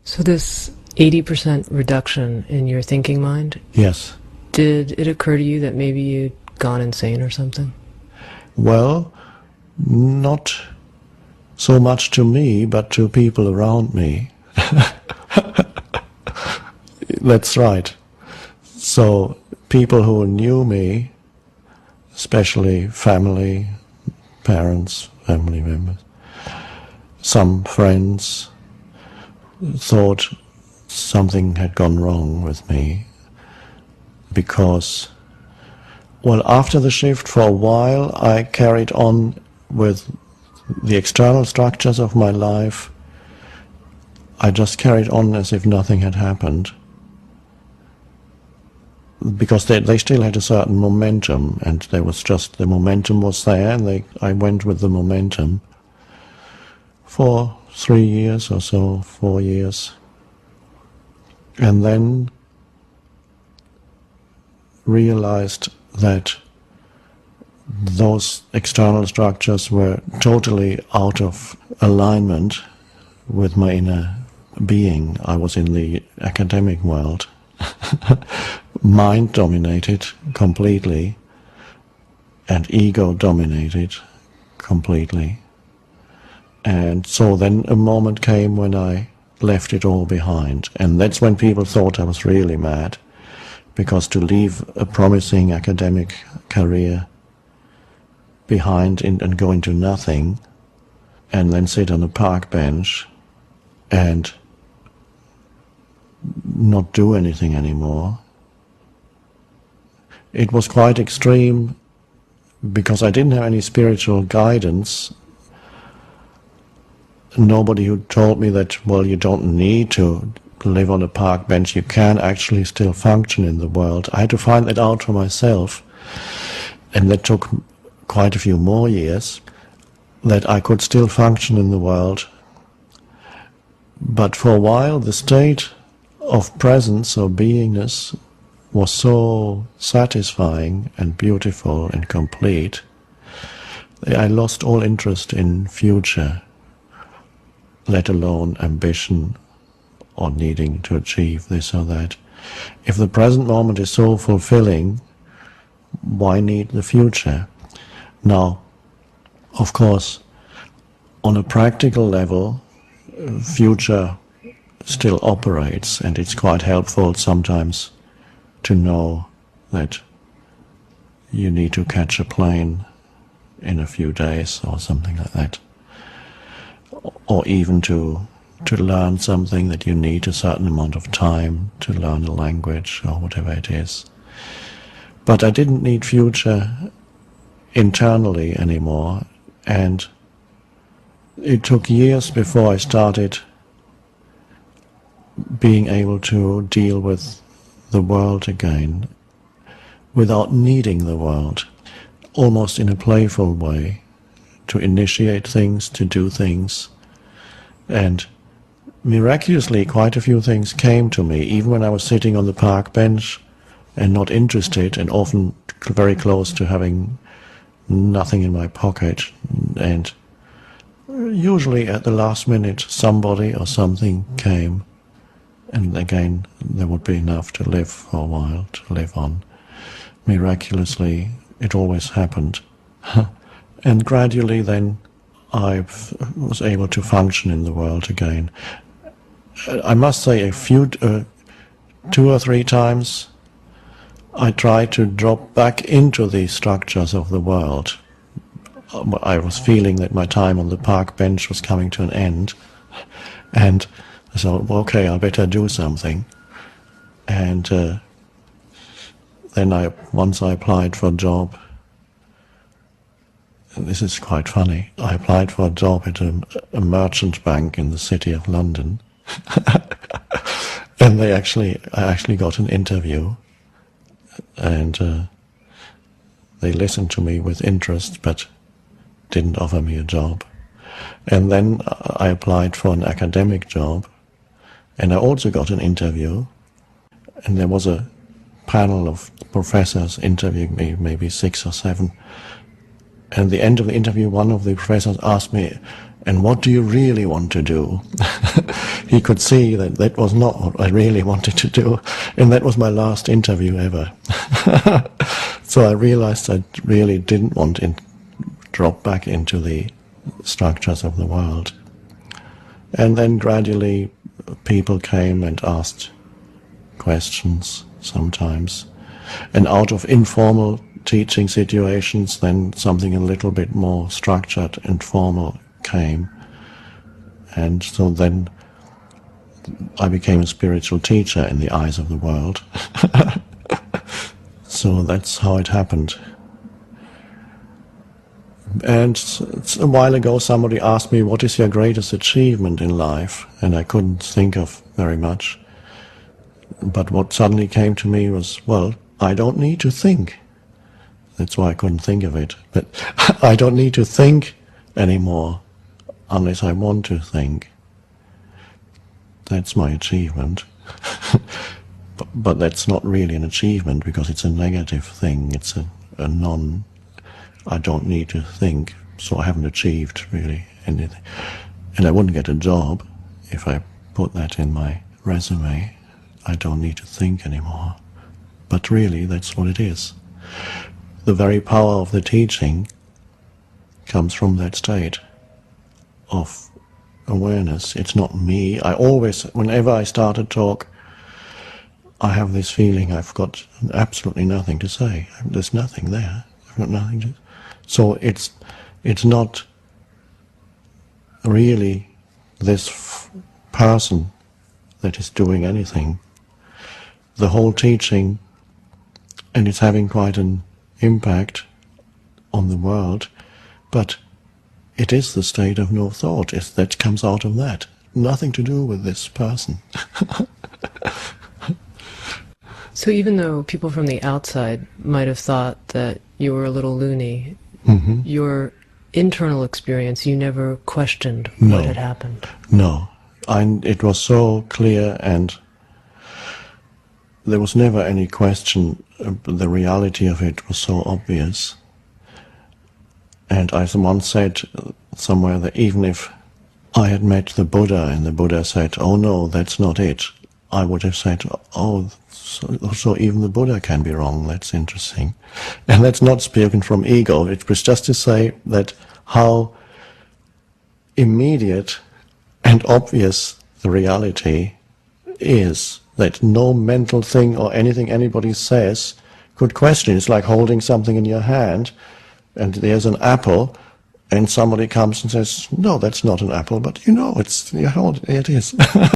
So this 80% reduction in your thinking mind, Yes. did it occur to you that maybe you'd gone insane or something? Well, not so much to me, but to people around me. That's right. So people who knew me, especially family, parents, family members, some friends, thought something had gone wrong with me because, well, after the shift for a while I carried on with the external structures of my life. I just carried on as if nothing had happened because they still had a certain momentum, and there was just, the momentum was there, and I went with the momentum for 3 years or so, 4 years, and then realized that those external structures were totally out of alignment with my inner being. I was in the academic world, mind dominated completely, and ego dominated completely. And so then a moment came when I left it all behind, and that's when people thought I was really mad, because to leave a promising academic career behind and go into nothing, and then sit on a park bench and not do anything anymore. It was quite extreme because I didn't have any spiritual guidance. Nobody who told me that, well, you don't need to live on a park bench, you can actually still function in the world. I had to find that out for myself, and that took quite a few more years, that I could still function in the world. But for a while the state of presence or beingness was so satisfying and beautiful and complete, I lost all interest in future, let alone ambition or needing to achieve this or that. If the present moment is so fulfilling, why need the future? Now, of course, on a practical level, future still operates, and it's quite helpful sometimes to know that you need to catch a plane in a few days or something like that, or even to learn something that you need a certain amount of time to learn a language or whatever it is. But I didn't need future internally anymore, and it took years before I started being able to deal with the world again without needing the world, almost in a playful way, to initiate things, to do things. And miraculously quite a few things came to me, even when I was sitting on the park bench and not interested, and often very close to having nothing in my pocket, and usually at the last minute somebody or something came, and again there would be enough to live for a while, to live on. Miraculously it always happened. And gradually then I was able to function in the world again. I must say, 2 or 3 times I tried to drop back into the structures of the world. I was feeling that my time on the park bench was coming to an end, and I thought, well, okay, I better do something. And then once I applied for a job, and this is quite funny, I applied for a job at a merchant bank in the city of London, and I actually got an interview, and they listened to me with interest, but didn't offer me a job. And then I applied for an academic job, and I also got an interview, and there was a panel of professors interviewing me, maybe 6 or 7. And at the end of the interview, one of the professors asked me, And what do you really want to do? He could see that that was not what I really wanted to do. And that was my last interview ever. So I realized I really didn't want to drop back into the structures of the world. And then gradually people came and asked questions sometimes. And out of informal teaching situations, then something a little bit more structured and formal came. And so then I became a spiritual teacher in the eyes of the world. So that's how it happened. And a while ago somebody asked me, what is your greatest achievement in life? And I couldn't think of very much. But what suddenly came to me was, well, I don't need to think. That's why I couldn't think of it. But I don't need to think anymore unless I want to think. That's my achievement. But that's not really an achievement because it's a negative thing. It's a I don't need to think, so I haven't achieved really anything. And I wouldn't get a job if I put that in my resume. I don't need to think anymore. But really, that's what it is. The very power of the teaching comes from that state of awareness. It's not me. I always, whenever I start a talk, I have this feeling I've got absolutely nothing to say. There's nothing there. I've got nothing to. So it's not really this person that is doing anything. The whole teaching, and it's having quite an impact on the world, but it is the state of no thought. That comes out of that. Nothing to do with this person. So even though people from the outside might have thought that you were a little loony, your internal experience, you never questioned what had happened. No. It was so clear, and there was never any question. The reality of it was so obvious. And I once said somewhere that even if I had met the Buddha and the Buddha said, oh no, that's not it, I would have said, oh, so even the Buddha can be wrong. That's interesting. And that's not spoken from ego. It was just to say that how immediate and obvious the reality is, that no mental thing or anything anybody says could question. It's like holding something in your hand, and there's an apple, and somebody comes and says, no, that's not an apple, but you know, it is.